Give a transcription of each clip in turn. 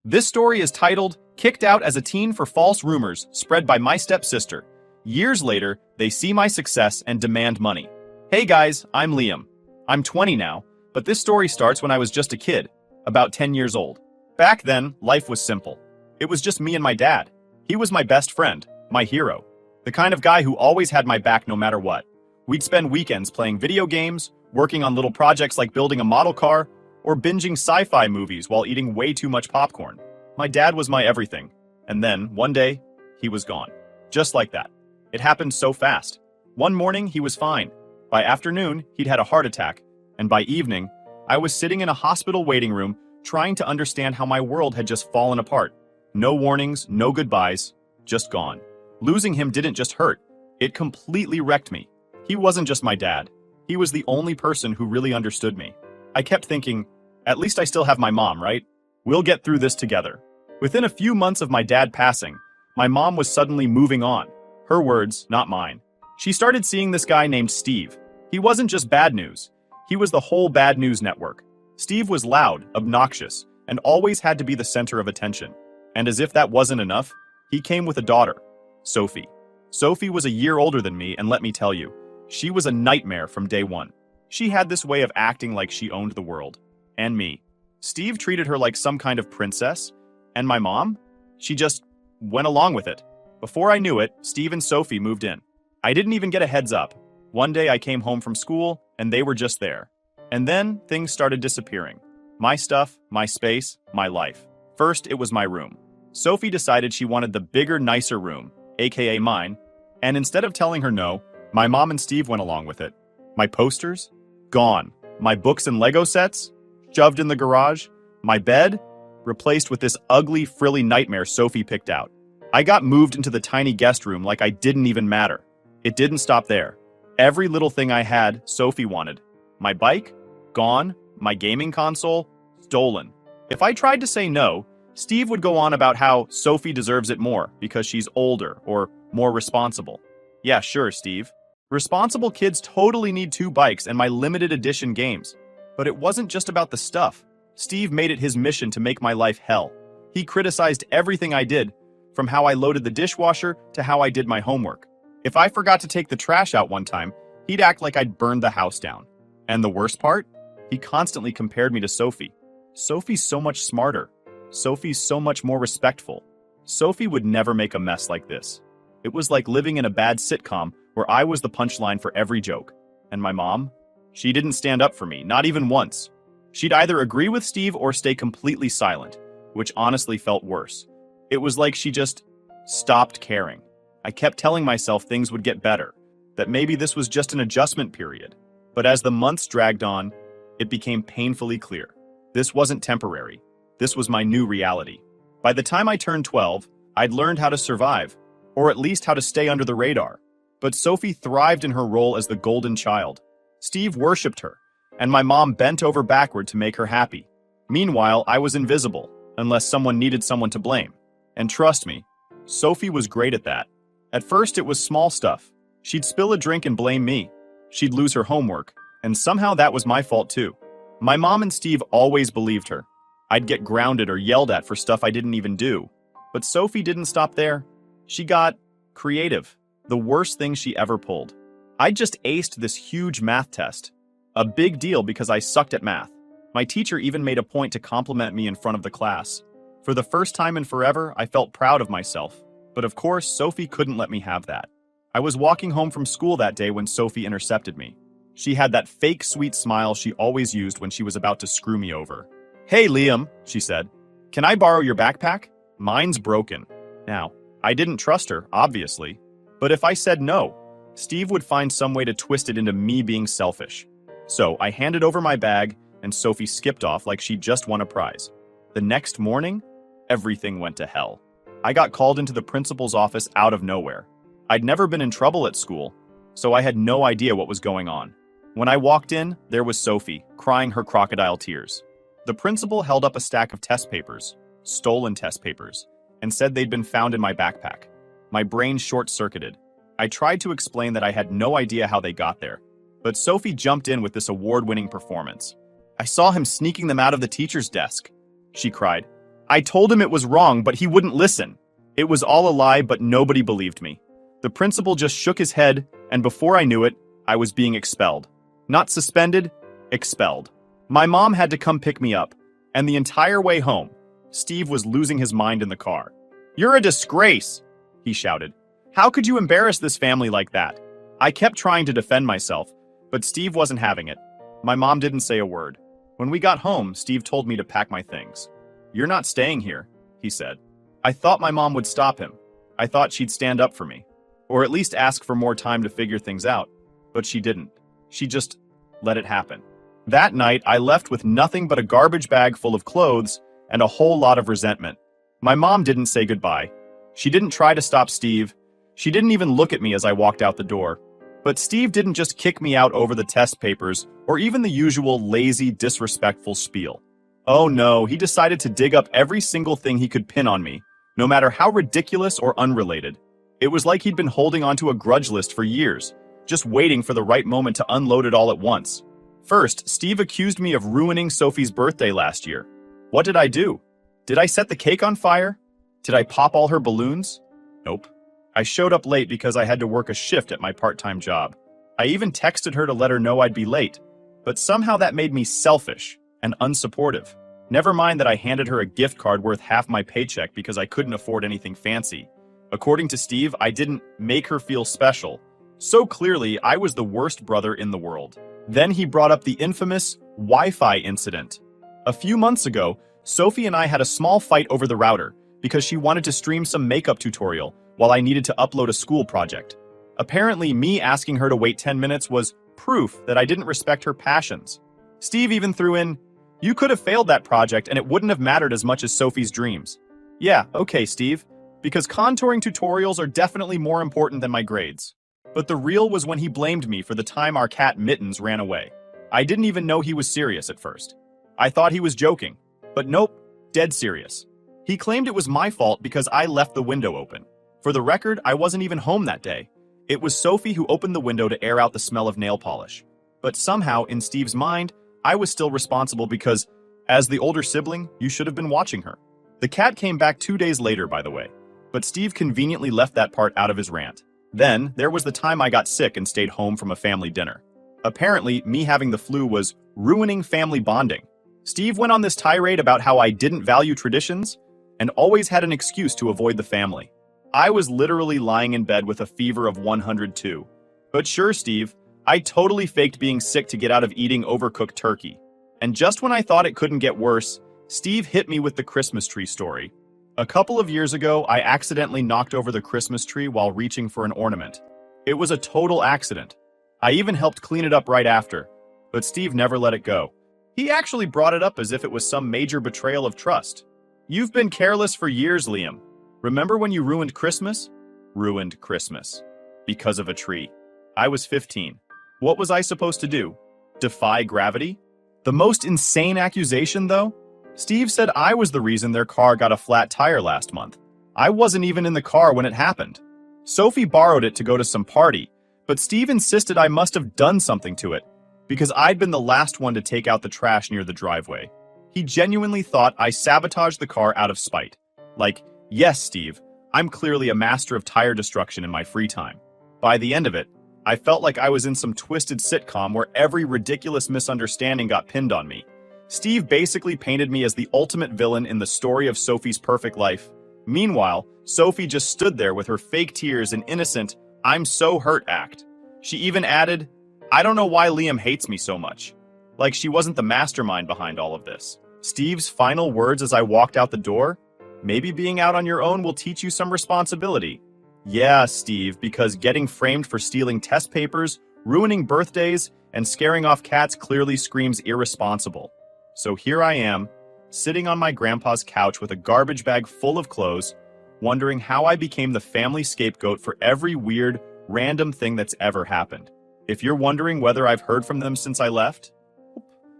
This story is titled, Kicked Out as a Teen for False Rumors Spread by My Stepsister. Years later, they see my success and demand money. Hey guys, I'm Liam. I'm 20 now, but this story starts when I was just a kid, about 10 years old. Back then, life was simple. It was just me and my dad. He was my best friend, my hero. The kind of guy who always had my back no matter what. We'd spend weekends playing video games, working on little projects like building a model car, or binging sci-fi movies while eating way too much popcorn. My dad was my everything. And then, one day, he was gone. Just like that. It happened so fast. One morning, he was fine. By afternoon, he'd had a heart attack. And by evening, I was sitting in a hospital waiting room trying to understand how my world had just fallen apart. No warnings, no goodbyes, just gone. Losing him didn't just hurt. It completely wrecked me. He wasn't just my dad. He was the only person who really understood me. I kept thinking, at least I still have my mom, right? We'll get through this together. Within a few months of my dad passing, my mom was suddenly moving on. Her words, not mine. She started seeing this guy named Steve. He wasn't just bad news. He was the whole bad news network. Steve was loud, obnoxious, and always had to be the center of attention. And as if that wasn't enough, he came with a daughter, Sophie. Sophie was a year older than me, and let me tell you, she was a nightmare from day one. She had this way of acting like she owned the world. And me. Steve treated her like some kind of princess, and my mom? She just went along with it. Before I knew it, Steve and Sophie moved in. I didn't even get a heads up. One day I came home from school, and they were just there. And then things started disappearing. My stuff, my space, my life. First, it was my room. Sophie decided she wanted the bigger, nicer room, aka mine, and instead of telling her no, my mom and Steve went along with it. My posters? Gone. My books and Lego sets? Shoved in the garage. My bed? Replaced with this ugly, frilly nightmare Sophie picked out. I got moved into the tiny guest room like I didn't even matter. It didn't stop there. Every little thing I had, Sophie wanted. My bike? Gone. My gaming console? Stolen. If I tried to say no, Steve would go on about how Sophie deserves it more because she's older or more responsible. Yeah, sure, Steve. Responsible kids totally need 2 bikes and my limited edition games. But it wasn't just about the stuff. Steve made it his mission to make my life hell. He criticized everything I did, from how I loaded the dishwasher to how I did my homework. If I forgot to take the trash out one time, he'd act like I'd burned the house down. And the worst part? He constantly compared me to Sophie. Sophie's so much smarter. Sophie's so much more respectful. Sophie would never make a mess like this. It was like living in a bad sitcom where I was the punchline for every joke. And my mom? She didn't stand up for me, not even once. She'd either agree with Steve or stay completely silent, which honestly felt worse. It was like she just stopped caring. I kept telling myself things would get better, that maybe this was just an adjustment period. But as the months dragged on, it became painfully clear. This wasn't temporary. This was my new reality. By the time I turned 12, I'd learned how to survive, or at least how to stay under the radar. But Sophie thrived in her role as the golden child. Steve worshipped her, and my mom bent over backward to make her happy. Meanwhile, I was invisible, unless someone needed someone to blame. And trust me, Sophie was great at that. At first, it was small stuff. She'd spill a drink and blame me. She'd lose her homework, and somehow that was my fault too. My mom and Steve always believed her. I'd get grounded or yelled at for stuff I didn't even do. But Sophie didn't stop there. She got creative. The worst thing she ever pulled. I just aced this huge math test. A big deal because I sucked at math. My teacher even made a point to compliment me in front of the class. For the first time in forever, I felt proud of myself. But of course, Sophie couldn't let me have that. I was walking home from school that day when Sophie intercepted me. She had that fake sweet smile she always used when she was about to screw me over. "Hey, Liam," she said. "Can I borrow your backpack? Mine's broken." Now, I didn't trust her, obviously. But if I said no, Steve would find some way to twist it into me being selfish. So I handed over my bag, and Sophie skipped off like she'd just won a prize. The next morning, everything went to hell. I got called into the principal's office out of nowhere. I'd never been in trouble at school, so I had no idea what was going on. When I walked in, there was Sophie, crying her crocodile tears. The principal held up a stack of test papers, stolen test papers, and said they'd been found in my backpack. My brain short-circuited. I tried to explain that I had no idea how they got there, but Sophie jumped in with this award-winning performance. "I saw him sneaking them out of the teacher's desk," she cried. I told him it was wrong, but he wouldn't listen. It was all a lie, but nobody believed me. The principal just shook his head, and before I knew it, I was being expelled. Not suspended, expelled. My mom had to come pick me up, and the entire way home, Steve was losing his mind in the car. "You're a disgrace," he shouted. "How could you embarrass this family like that?" I kept trying to defend myself, but Steve wasn't having it. My mom didn't say a word. When we got home, Steve told me to pack my things. "You're not staying here," he said. I thought my mom would stop him. I thought she'd stand up for me, or at least ask for more time to figure things out. But she didn't. She just let it happen. That night, I left with nothing but a garbage bag full of clothes and a whole lot of resentment. My mom didn't say goodbye. She didn't try to stop Steve. She didn't even look at me as I walked out the door. But Steve didn't just kick me out over the test papers or even the usual lazy, disrespectful spiel. Oh no, he decided to dig up every single thing he could pin on me, no matter how ridiculous or unrelated. It was like he'd been holding onto a grudge list for years, just waiting for the right moment to unload it all at once. First, Steve accused me of ruining Sophie's birthday last year. What did I do? Did I set the cake on fire? Did I pop all her balloons? Nope. I showed up late because I had to work a shift at my part-time job. I even texted her to let her know I'd be late, but somehow that made me selfish and unsupportive. Never mind that I handed her a gift card worth half my paycheck because I couldn't afford anything fancy. According to Steve, I didn't make her feel special. So clearly, I was the worst brother in the world. Then he brought up the infamous Wi-Fi incident. A few months ago, Sophie and I had a small fight over the router because she wanted to stream some makeup tutorial while I needed to upload a school project. Apparently, me asking her to wait 10 minutes was proof that I didn't respect her passions. Steve even threw in, "You could have failed that project and it wouldn't have mattered as much as Sophie's dreams." Yeah, okay, Steve, because contouring tutorials are definitely more important than my grades. But the real was when he blamed me for the time our cat Mittens ran away. I didn't even know he was serious at first. I thought he was joking, but nope, dead serious. He claimed it was my fault because I left the window open. For the record, I wasn't even home that day. It was Sophie who opened the window to air out the smell of nail polish. But somehow, in Steve's mind, I was still responsible because, as the older sibling, you should have been watching her. The cat came back 2 days later, by the way, but Steve conveniently left that part out of his rant. Then, there was the time I got sick and stayed home from a family dinner. Apparently, me having the flu was ruining family bonding. Steve went on this tirade about how I didn't value traditions and always had an excuse to avoid the family. I was literally lying in bed with a fever of 102. But sure, Steve, I totally faked being sick to get out of eating overcooked turkey. And just when I thought it couldn't get worse, Steve hit me with the Christmas tree story. A couple of years ago, I accidentally knocked over the Christmas tree while reaching for an ornament. It was a total accident. I even helped clean it up right after, but Steve never let it go. He actually brought it up as if it was some major betrayal of trust. "You've been careless for years, Liam. Remember when you ruined Christmas?" Ruined Christmas. Because of a tree. I was 15. What was I supposed to do? Defy gravity? The most insane accusation, though? Steve said I was the reason their car got a flat tire last month. I wasn't even in the car when it happened. Sophie borrowed it to go to some party, but Steve insisted I must have done something to it, because I'd been the last one to take out the trash near the driveway. He genuinely thought I sabotaged the car out of spite. Like, yes, Steve, I'm clearly a master of tire destruction in my free time. By the end of it, I felt like I was in some twisted sitcom where every ridiculous misunderstanding got pinned on me. Steve basically painted me as the ultimate villain in the story of Sophie's perfect life. Meanwhile, Sophie just stood there with her fake tears and innocent, "I'm so hurt" act. She even added, "I don't know why Liam hates me so much." Like she wasn't the mastermind behind all of this. Steve's final words as I walked out the door, "Maybe being out on your own will teach you some responsibility." Yeah, Steve, because getting framed for stealing test papers, ruining birthdays, and scaring off cats clearly screams irresponsible. So here I am, sitting on my grandpa's couch with a garbage bag full of clothes, wondering how I became the family scapegoat for every weird, random thing that's ever happened. If you're wondering whether I've heard from them since I left,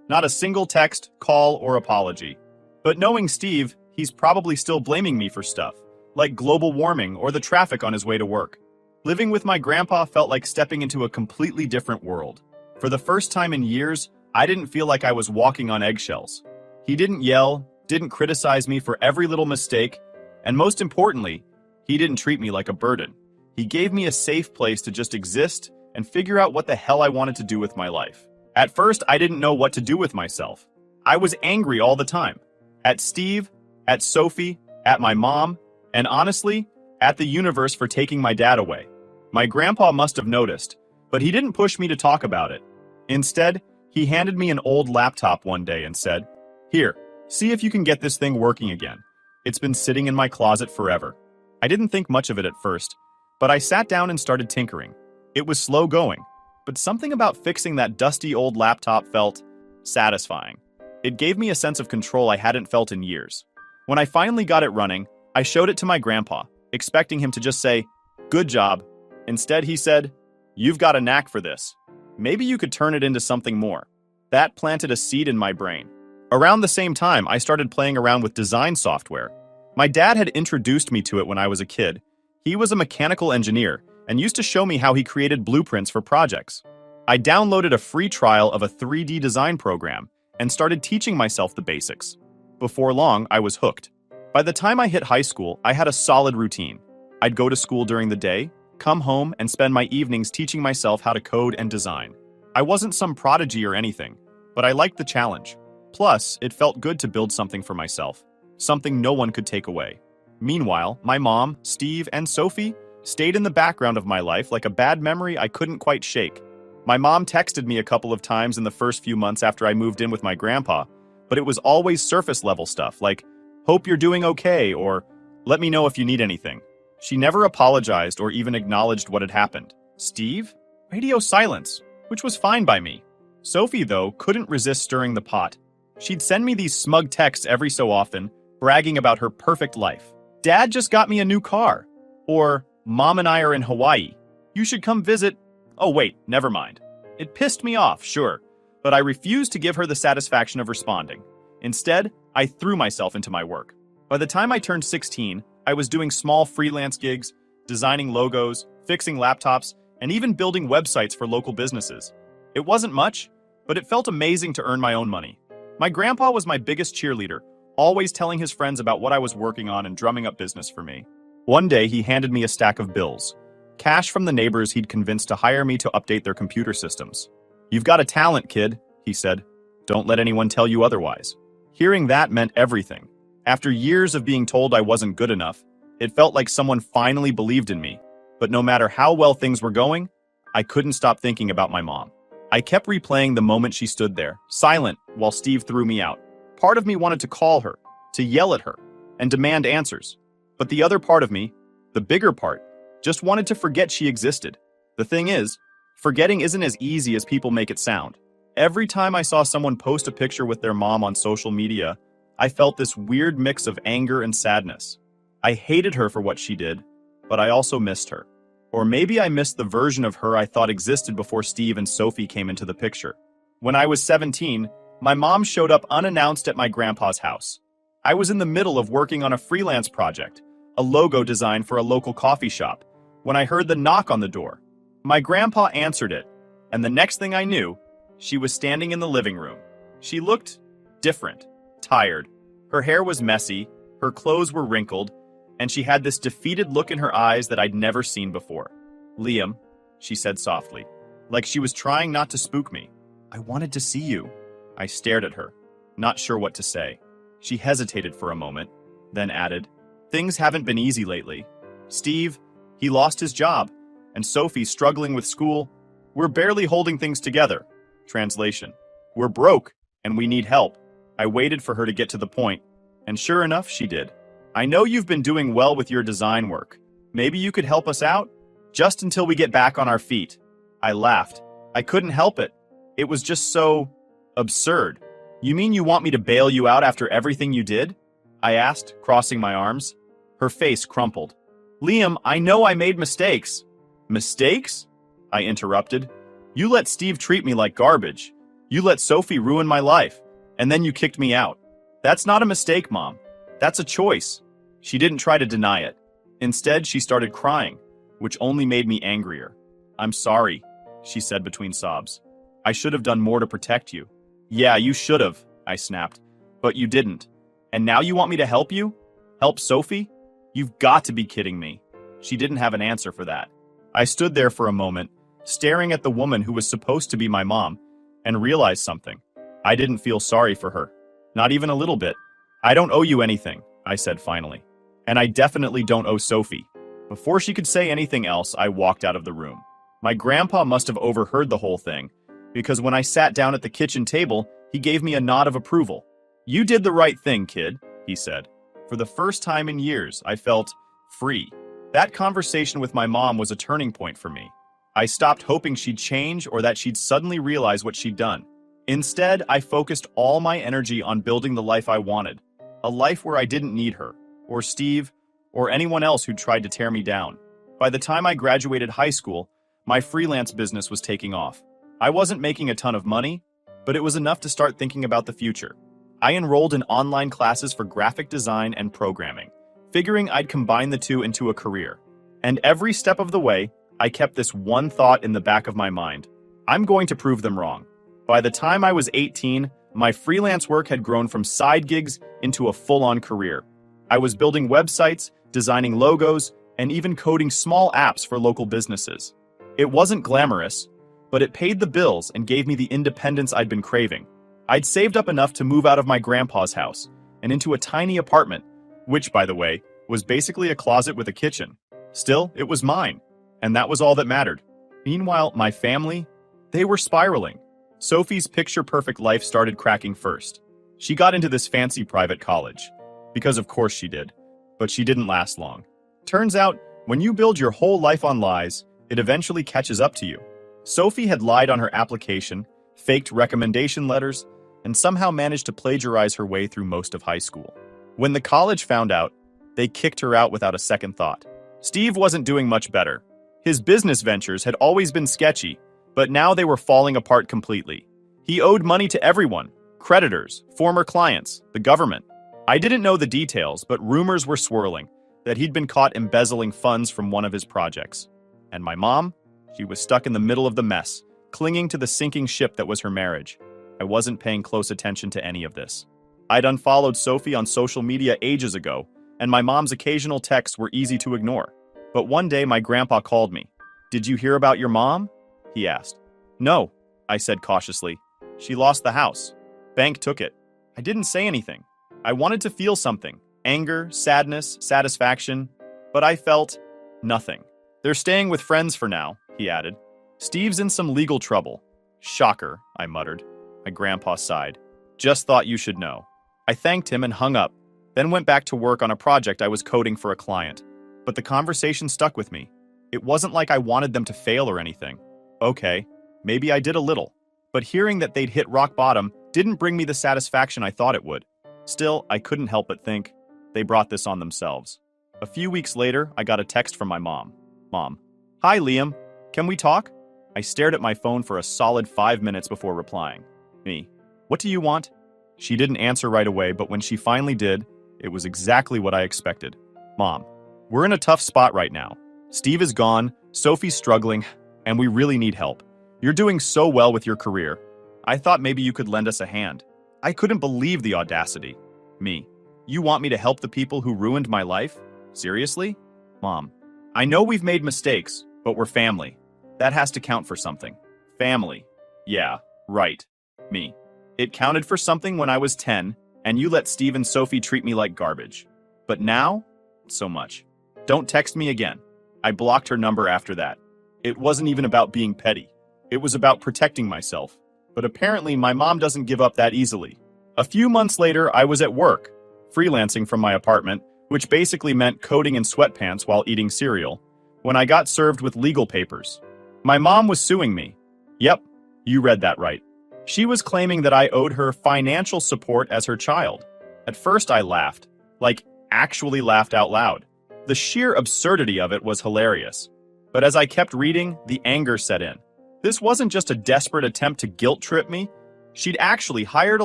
not a single text, call, or apology. But knowing Steve, he's probably still blaming me for stuff, like global warming or the traffic on his way to work. Living with my grandpa felt like stepping into a completely different world. For the first time in years, I didn't feel like I was walking on eggshells. He didn't yell, didn't criticize me for every little mistake, and most importantly, he didn't treat me like a burden. He gave me a safe place to just exist and figure out what the hell I wanted to do with my life. At first, I didn't know what to do with myself. I was angry all the time. At Steve, at Sophie, at my mom, and honestly, at the universe for taking my dad away. My grandpa must have noticed, but he didn't push me to talk about it. Instead, he handed me an old laptop one day and said, "Here, see if you can get this thing working again. It's been sitting in my closet forever." I didn't think much of it at first, but I sat down and started tinkering. It was slow going, but something about fixing that dusty old laptop felt satisfying. It gave me a sense of control I hadn't felt in years. When I finally got it running, I showed it to my grandpa, expecting him to just say, "Good job." Instead, he said, "You've got a knack for this. Maybe you could turn it into something more." That planted a seed in my brain. Around the same time, I started playing around with design software. My dad had introduced me to it when I was a kid. He was a mechanical engineer and used to show me how he created blueprints for projects. I downloaded a free trial of a 3D design program and started teaching myself the basics. Before long, I was hooked. By the time I hit high school, I had a solid routine. I'd go to school during the day, come home, and spend my evenings teaching myself how to code and design. I wasn't some prodigy or anything, but I liked the challenge. Plus, it felt good to build something for myself, something no one could take away. Meanwhile, my mom, Steve, and Sophie stayed in the background of my life like a bad memory I couldn't quite shake. My mom texted me a couple of times in the first few months after I moved in with my grandpa, but it was always surface-level stuff like, "Hope you're doing okay," or "Let me know if you need anything." She never apologized or even acknowledged what had happened. Steve? Radio silence, which was fine by me. Sophie, though, couldn't resist stirring the pot. She'd send me these smug texts every so often, bragging about her perfect life. "Dad just got me a new car." Or, "Mom and I are in Hawaii. You should come visit." Oh wait, never mind. It pissed me off, sure, but I refused to give her the satisfaction of responding. Instead, I threw myself into my work. By the time I turned 16, I was doing small freelance gigs, designing logos, fixing laptops, and even building websites for local businesses. It wasn't much, but it felt amazing to earn my own money. My grandpa was my biggest cheerleader, always telling his friends about what I was working on and drumming up business for me. One day, he handed me a stack of bills. Cash from the neighbors he'd convinced to hire me to update their computer systems. "You've got a talent, kid," he said. "Don't let anyone tell you otherwise." Hearing that meant everything. After years of being told I wasn't good enough, it felt like someone finally believed in me. But no matter how well things were going, I couldn't stop thinking about my mom. I kept replaying the moment she stood there, silent, while Steve threw me out. Part of me wanted to call her, to yell at her, and demand answers. But the other part of me, the bigger part, just wanted to forget she existed. The thing is, forgetting isn't as easy as people make it sound. Every time I saw someone post a picture with their mom on social media, I felt this weird mix of anger and sadness. I hated her for what she did, but I also missed her. Or maybe I missed the version of her I thought existed before Steve and Sophie came into the picture. When I was 17, my mom showed up unannounced at my grandpa's house. I was in the middle of working on a freelance project, a logo design for a local coffee shop, when I heard the knock on the door. My grandpa answered it, and the next thing I knew, she was standing in the living room. She looked different, tired. Her hair was messy, her clothes were wrinkled, and she had this defeated look in her eyes that I'd never seen before. "Liam," she said softly, like she was trying not to spook me. "I wanted to see you." I stared at her, not sure what to say. She hesitated for a moment, then added, "Things haven't been easy lately. Steve, he lost his job, and Sophie's struggling with school. We're barely holding things together." Translation: "We're broke, and we need help." I waited for her to get to the point, and sure enough, she did. "I know you've been doing well with your design work. Maybe you could help us out? Just until we get back on our feet." I laughed. I couldn't help it. It was just so absurd. "You mean you want me to bail you out after everything you did?" I asked, crossing my arms. Her face crumpled. "Liam, I know I made mistakes." "Mistakes?" I interrupted. "You let Steve treat me like garbage. You let Sophie ruin my life. And then you kicked me out. That's not a mistake, Mom. That's a choice." She didn't try to deny it. Instead, she started crying, which only made me angrier. "I'm sorry," she said between sobs. "I should have done more to protect you." "Yeah, you should have," I snapped. "But you didn't. And now you want me to help you? Help Sophie? You've got to be kidding me. She didn't have an answer for that. I stood there for a moment, staring at the woman who was supposed to be my mom, and realized something. I didn't feel sorry for her. Not even a little bit. I don't owe you anything, I said finally. And I definitely don't owe Sophie. Before she could say anything else, I walked out of the room. My grandpa must have overheard the whole thing, because when I sat down at the kitchen table, he gave me a nod of approval. You did the right thing, kid, he said. For the first time in years, I felt free. That conversation with my mom was a turning point for me. I stopped hoping she'd change or that she'd suddenly realize what she'd done. Instead, I focused all my energy on building the life I wanted. A life where I didn't need her, or Steve, or anyone else who tried to tear me down. By the time I graduated high school, my freelance business was taking off. I wasn't making a ton of money, but it was enough to start thinking about the future. I enrolled in online classes for graphic design and programming, figuring I'd combine the two into a career. And every step of the way, I kept this one thought in the back of my mind. I'm going to prove them wrong. By the time I was 18, my freelance work had grown from side gigs into a full-on career. I was building websites, designing logos, and even coding small apps for local businesses. It wasn't glamorous, but it paid the bills and gave me the independence I'd been craving. I'd saved up enough to move out of my grandpa's house and into a tiny apartment, which, by the way, was basically a closet with a kitchen. Still, it was mine, and that was all that mattered. Meanwhile, my family, they were spiraling. Sophie's picture-perfect life started cracking first. She got into this fancy private college, because of course she did, but she didn't last long. Turns out, when you build your whole life on lies, it eventually catches up to you. Sophie had lied on her application, faked recommendation letters, and somehow managed to plagiarize her way through most of high school. When the college found out, they kicked her out without a second thought. Steve wasn't doing much better. His business ventures had always been sketchy, but now they were falling apart completely. He owed money to everyone: creditors, former clients, the government. I didn't know the details, but rumors were swirling that he'd been caught embezzling funds from one of his projects. And my mom? She was stuck in the middle of the mess, clinging to the sinking ship that was her marriage. I wasn't paying close attention to any of this. I'd unfollowed Sophie on social media ages ago, and my mom's occasional texts were easy to ignore. But one day my grandpa called me. "Did you hear about your mom?" he asked. "No," I said cautiously. "She lost the house. Bank took it." I didn't say anything. I wanted to feel something. Anger, sadness, satisfaction. But I felt nothing. "They're staying with friends for now," he added. "Steve's in some legal trouble." "Shocker," I muttered. My grandpa sighed. "Just thought you should know." I thanked him and hung up, then went back to work on a project I was coding for a client. But the conversation stuck with me. It wasn't like I wanted them to fail or anything. Okay, maybe I did a little. But hearing that they'd hit rock bottom didn't bring me the satisfaction I thought it would. Still, I couldn't help but think, they brought this on themselves. A few weeks later, I got a text from my mom. "Mom. Hi, Liam. Can we talk?" I stared at my phone for a solid 5 minutes before replying. Me. "What do you want?" She didn't answer right away, but when she finally did, it was exactly what I expected. "Mom, we're in a tough spot right now. Steve is gone, Sophie's struggling, and we really need help. You're doing so well with your career. I thought maybe you could lend us a hand." I couldn't believe the audacity. Me. "You want me to help the people who ruined my life? Seriously?" "Mom, I know we've made mistakes, but we're family. That has to count for something." "Family. Yeah, right." Me. "It counted for something when I was 10, and you let Steve and Sophie treat me like garbage. But now, so much. Don't text me again." I blocked her number after that. It wasn't even about being petty. It was about protecting myself. But apparently my mom doesn't give up that easily. A few months later, I was at work, freelancing from my apartment, which basically meant coding in sweatpants while eating cereal, when I got served with legal papers. My mom was suing me. Yep, you read that right. She was claiming that I owed her financial support as her child. At first I laughed, like actually laughed out loud. The sheer absurdity of it was hilarious. But as I kept reading, the anger set in. This wasn't just a desperate attempt to guilt-trip me. She'd actually hired a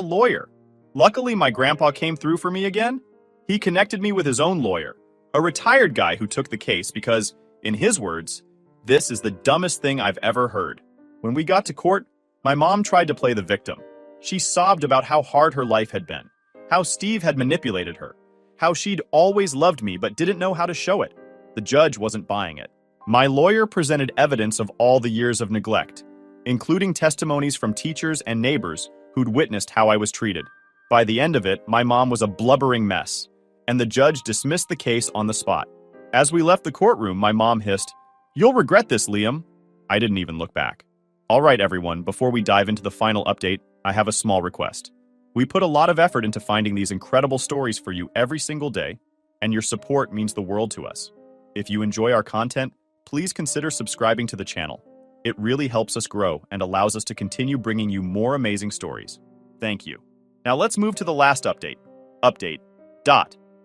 lawyer. Luckily, my grandpa came through for me again. He connected me with his own lawyer, a retired guy who took the case because, in his words, "This is the dumbest thing I've ever heard." When we got to court, my mom tried to play the victim. She sobbed about how hard her life had been, how Steve had manipulated her, how she'd always loved me but didn't know how to show it. The judge wasn't buying it. My lawyer presented evidence of all the years of neglect, including testimonies from teachers and neighbors who'd witnessed how I was treated. By the end of it, my mom was a blubbering mess, and the judge dismissed the case on the spot. As we left the courtroom, my mom hissed, "You'll regret this, Liam." I didn't even look back. All right, everyone, before we dive into the final update, I have a small request. We put a lot of effort into finding these incredible stories for you every single day, and your support means the world to us. If you enjoy our content, please consider subscribing to the channel. It really helps us grow and allows us to continue bringing you more amazing stories. Thank you. Now let's move to the last update. Update.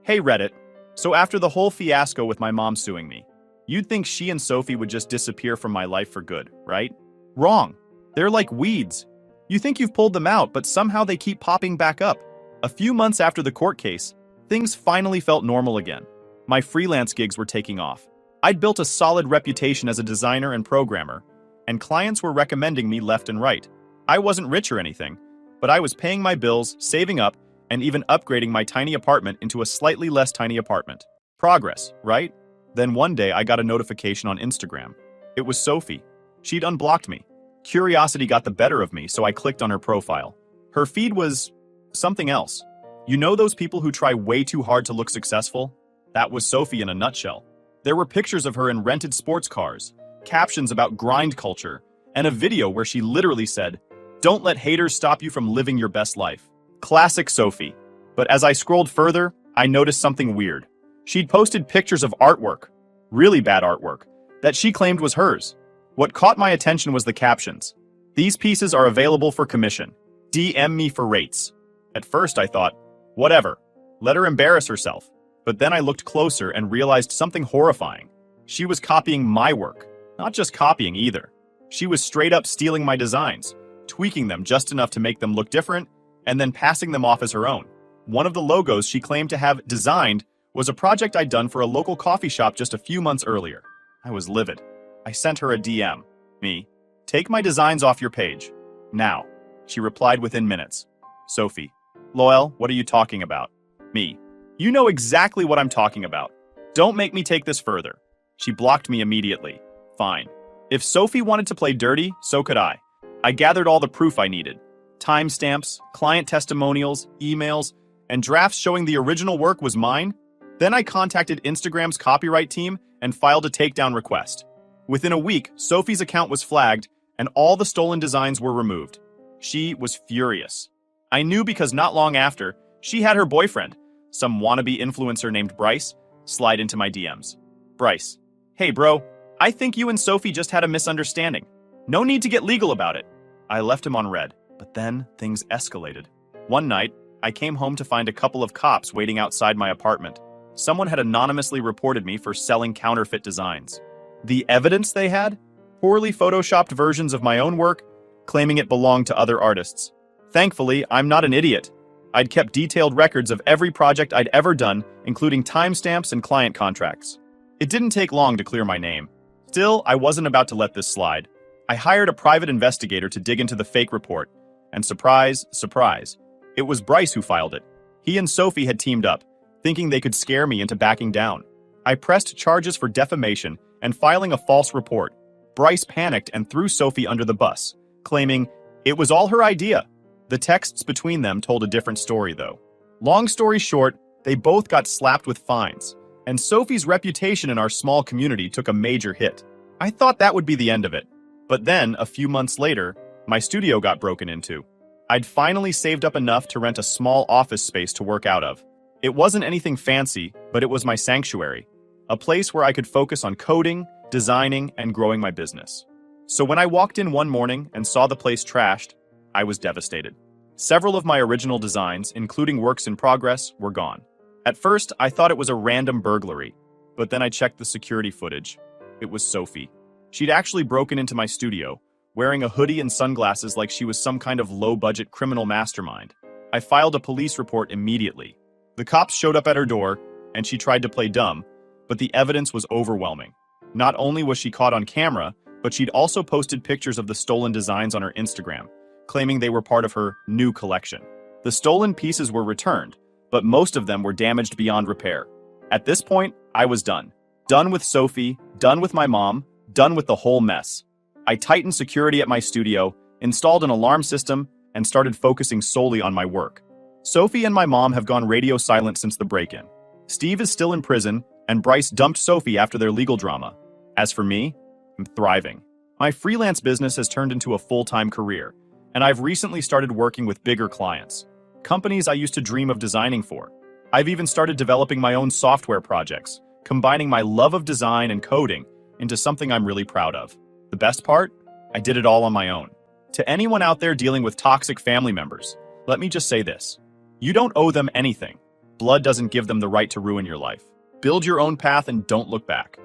Hey Reddit. So after the whole fiasco with my mom suing me, you'd think she and Sophie would just disappear from my life for good, right? Wrong. They're like weeds. You think you've pulled them out, but somehow they keep popping back up. A few months after the court case, things finally felt normal again. My freelance gigs were taking off. I'd built a solid reputation as a designer and programmer, and clients were recommending me left and right. I wasn't rich or anything, but I was paying my bills, saving up, and even upgrading my tiny apartment into a slightly less tiny apartment. Progress, right? Then one day I got a notification on Instagram. It was Sophie. She'd unblocked me. Curiosity got the better of me, so I clicked on her profile. Her feed was something else. You know those people who try way too hard to look successful? That was Sophie in a nutshell. There were pictures of her in rented sports cars, captions about grind culture, and a video where she literally said, "Don't let haters stop you from living your best life." Classic Sophie. But as I scrolled further, I noticed something weird. She'd posted pictures of artwork, really bad artwork, that she claimed was hers. What caught my attention was the captions. "These pieces are available for commission. DM me for rates." At first I thought, whatever, let her embarrass herself. But then I looked closer and realized something horrifying. She was copying my work. Not just copying either. She was straight up stealing my designs, tweaking them just enough to make them look different, and then passing them off as her own. One of the logos she claimed to have designed was a project I'd done for a local coffee shop just a few months earlier. I was livid. I sent her a DM. Me. "Take my designs off your page. Now." She replied within minutes. "Sophie. Lol, what are you talking about?" Me. "You know exactly what I'm talking about. Don't make me take this further." She blocked me immediately. Fine. If Sophie wanted to play dirty, so could I. I gathered all the proof I needed. Timestamps, client testimonials, emails, and drafts showing the original work was mine. Then I contacted Instagram's copyright team and filed a takedown request. Within a week, Sophie's account was flagged and all the stolen designs were removed. She was furious. I knew because not long after, she had her boyfriend, some wannabe influencer named Bryce, slide into my DMs. "Bryce, hey bro, I think you and Sophie just had a misunderstanding. No need to get legal about it." I left him on red, but then things escalated. One night, I came home to find a couple of cops waiting outside my apartment. Someone had anonymously reported me for selling counterfeit designs. The evidence they had? Poorly photoshopped versions of my own work, claiming it belonged to other artists. Thankfully, I'm not an idiot. I'd kept detailed records of every project I'd ever done, including timestamps and client contracts. It didn't take long to clear my name. Still, I wasn't about to let this slide. I hired a private investigator to dig into the fake report, and surprise, surprise, it was Bryce who filed it. He and Sophie had teamed up, thinking they could scare me into backing down. I pressed charges for defamation and filing a false report. Bryce panicked and threw Sophie under the bus, claiming it was all her idea. The texts between them told a different story, though. Long story short, they both got slapped with fines, and Sophie's reputation in our small community took a major hit. I thought that would be the end of it. But then, a few months later, my studio got broken into. I'd finally saved up enough to rent a small office space to work out of. It wasn't anything fancy, but it was my sanctuary, a place where I could focus on coding, designing, and growing my business. So when I walked in one morning and saw the place trashed, I was devastated. Several of my original designs, including works in progress, were gone. At first, I thought it was a random burglary, but then I checked the security footage. It was Sophie. She'd actually broken into my studio, wearing a hoodie and sunglasses like she was some kind of low-budget criminal mastermind. I filed a police report immediately. The cops showed up at her door, and she tried to play dumb, but the evidence was overwhelming. Not only was she caught on camera, but she'd also posted pictures of the stolen designs on her Instagram, claiming they were part of her new collection. The stolen pieces were returned, but most of them were damaged beyond repair. At this point, I was done. Done with Sophie, done with my mom, done with the whole mess. I tightened security at my studio, installed an alarm system, and started focusing solely on my work. Sophie and my mom have gone radio silent since the break-in. Steve is still in prison, and Bryce dumped Sophie after their legal drama. As for me, I'm thriving. My freelance business has turned into a full-time career, and I've recently started working with bigger clients, companies I used to dream of designing for. I've even started developing my own software projects, combining my love of design and coding into something I'm really proud of. The best part? I did it all on my own. To anyone out there dealing with toxic family members, let me just say this. You don't owe them anything. Blood doesn't give them the right to ruin your life. Build your own path and don't look back.